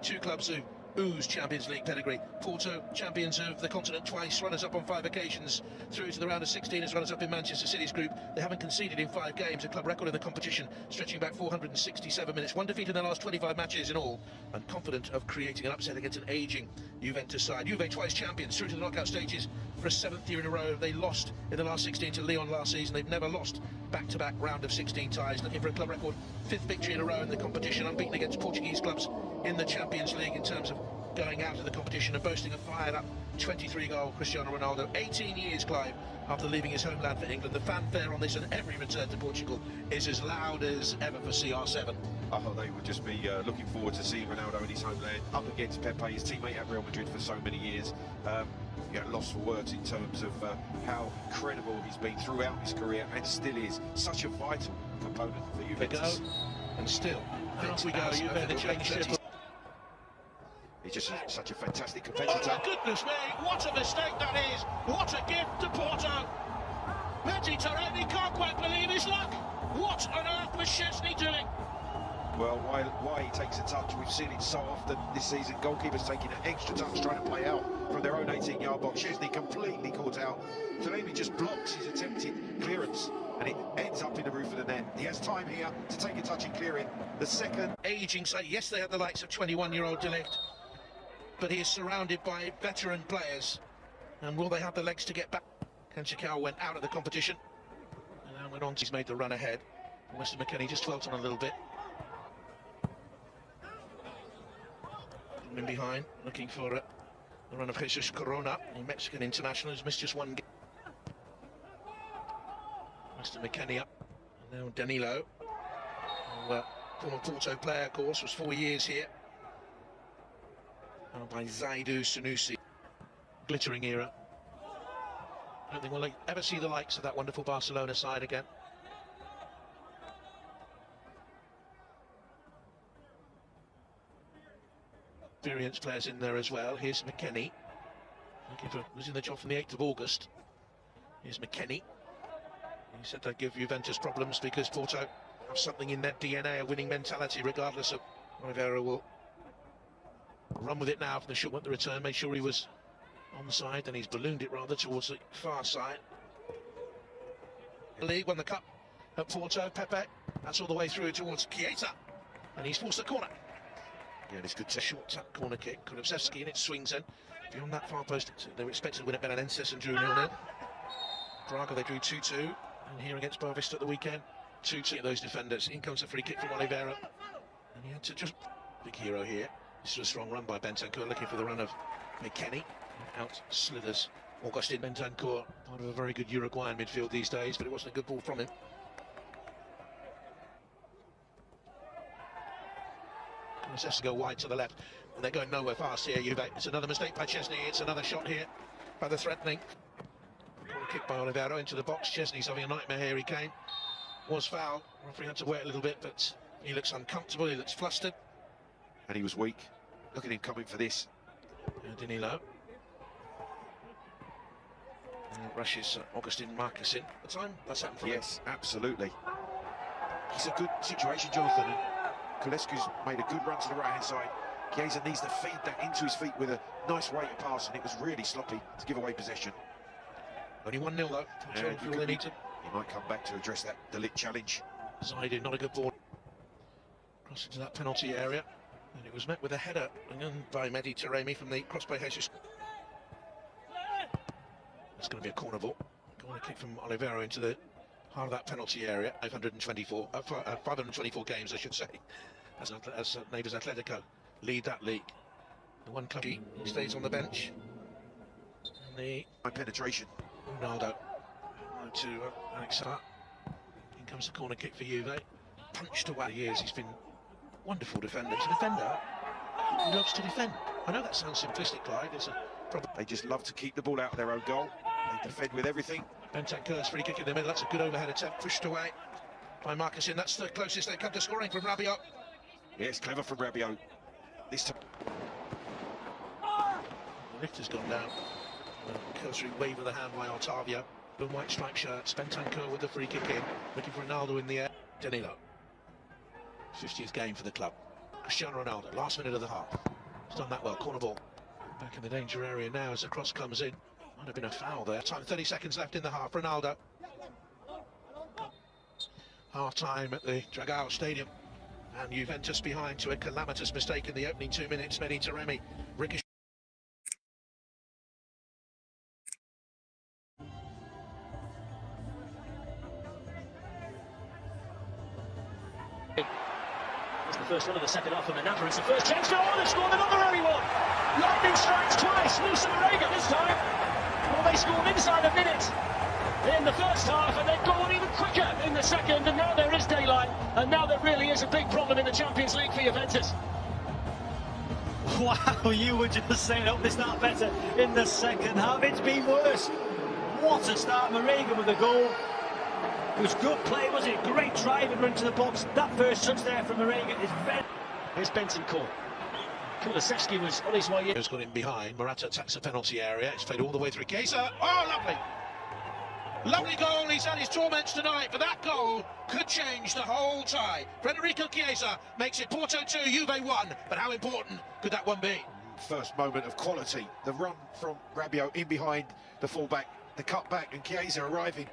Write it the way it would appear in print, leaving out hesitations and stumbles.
Two clubs who ooze Champions League pedigree. Porto, champions of the continent twice, runners-up on 5 occasions, through to the round of 16 as runners-up in Manchester City's group. They haven't conceded in 5 games, a club record in the competition, stretching back 467 minutes. One defeat in their last 25 matches in all, and confident of creating an upset against an ageing Juventus side. Juve twice champions, through to the knockout stages for a 7th year in a row. They lost in the last 16 to Lyon last season. They've never lost back-to-back round of 16 ties, looking for a club record 5th victory in a row in the competition, unbeaten against Portuguese clubs in the Champions League in terms of going out of the competition, and boasting a fired-up 23-goal Cristiano Ronaldo. 18 years, Clive, after leaving his homeland for England. The fanfare on this and every return to Portugal is as loud as ever for CR7. Oh, they would just be looking forward to seeing Ronaldo in his homeland, up against Pepe, his teammate at Real Madrid for so many years. Lost for words in terms of how incredible he's been throughout his career, and still is such a vital component for Juventus. And still, off we go, Juve, the championship. He's just such a fantastic competitor. Oh my goodness me, what a mistake that is! What a gift to Porto! Mehdi Taremi can't quite believe his luck! What on earth was Szczesny doing? Well, why he takes a touch, we've seen it so often this season. Goalkeepers taking an extra touch, trying to play out from their own 18-yard box. Szczesny completely caught out. Taremi just blocks his attempted clearance, and it ends up in the roof of the net. He has time here to take a touch and clear it. The second aging side, yes, they had the likes of 21-year-old De Ligt, but he is surrounded by veteran players, and will they have the legs to get back? Kenchikau went out of the competition, and now went on. He's made the run ahead. Weston McKennie just dwelt on a little bit. In behind, looking for the run of Jesus Corona, a Mexican international who's missed just one game. Weston McKennie up, and now Danilo, who, former Porto player, of course, was 4 years here. By Zaidu Sunusi. Glittering era. I don't think we'll ever see the likes of that wonderful Barcelona side again. Experienced players in there as well. Here's McKennie, looking for losing the job from the 8th of August. Here's McKennie. He said they'd give Juventus problems because Porto have something in their DNA, a winning mentality, regardless of Oliveira will run with it now from the short, the return, made sure he was on the side, and he's ballooned it rather towards the far side. The league won the cup at Porto. Pepe, that's all the way through towards Chiesa, and he's forced the corner. Yeah, this good short tap corner kick. Kulusevski, and it swings in beyond that far post. They were expected to win at Belenenses and drew 0-0. Braga, they drew 2-2, and here against Boavista at the weekend, 2-2. Those defenders. In comes a free kick from Oliveira, and he had to just big hero here. This was a strong run by Bentancur, looking for the run of McKennie. Out slithers Augustin Bentancur, part of a very good Uruguayan midfield these days, but it wasn't a good ball from him. Has to go wide to the left, and they're going nowhere fast here, Juve. It's another mistake by Szczesny. It's another shot here by the threatening. Kick by Oliveira into the box. Szczesny's having a nightmare here. He came, was fouled. Referee had to wait a little bit, but he looks uncomfortable. He looks flustered. And he was weak. Look at him coming for this. Danilo. Rushes Augustin Marcus in. The time that's happened for him. Yes, absolutely. It's a good situation, Jonathan. Kulescu's made a good run to the right-hand side. Chiesa needs to feed that into his feet with a nice weighted pass, and it was really sloppy to give away possession. Only 1-0 though. They need to. He might come back to address that De Ligt challenge. Zaidu, not a good ball. Cross into that penalty area, and it was met with a header by Mehdi Taremi from the cross by Jesus. It's going to be a corner ball. Corner kick from Oliveira into the heart of that penalty area. 524 games, I should say, as neighbours Atletico lead that league. The one club he stays on the bench. And the penetration. Ronaldo to Alex Sar. In comes the corner kick for Juve. Punched away. Years he's been a wonderful defender. He's a defender who loves to defend. I know that sounds simplistic, Clyde. It's a problem. They just love to keep the ball out of their own goal. They defend with everything. Bentancur's free kick in the middle. That's a good overhead attempt, pushed away by Marcus. That's the closest they come to scoring from Rabiot. Yeah, it's clever from Rabiot. This time. The lift has gone down. Cursory wave of the hand by Otavio. Blue and white striped shirts. Bentancur with the free kick in, looking for Ronaldo in the air. Danilo. 50th game for the club. Cristiano Ronaldo, last minute of the half. He's done that well, corner ball. Back in the danger area now as the cross comes in. Might have been a foul there. Time 30 seconds left in the half. Ronaldo. Half time at the Dragao Stadium. And Juventus behind to a calamitous mistake in the opening 2 minutes. Mehdi Taremi. Ricochet. It's the first one of the second half for Manapa. It's the first chance. Oh, they've scored another early one. Lightning strikes twice. Musa Marega this time. Well, they scored inside a minute in the first half, and they've gone even quicker in the second, and now there is daylight, and now there really is a big problem in the Champions League for Juventus. Wow, you were just saying, hope they start better in the second half. It's been worse. What a start. Marega with a goal. It was good play, was it? Great drive and run to the box. That first touch there from Marega is very... Here's Bentancur. Kulusevski was on his way in. Has got in behind. Morata attacks the penalty area. It's played all the way through Chiesa. Oh, lovely! Lovely goal. He's had his torments tonight, but that goal could change the whole tie. Federico Chiesa makes it Porto 2, Juve 1. But how important could that one be? First moment of quality. The run from Rabiot in behind the fullback, the cut back, and Chiesa arriving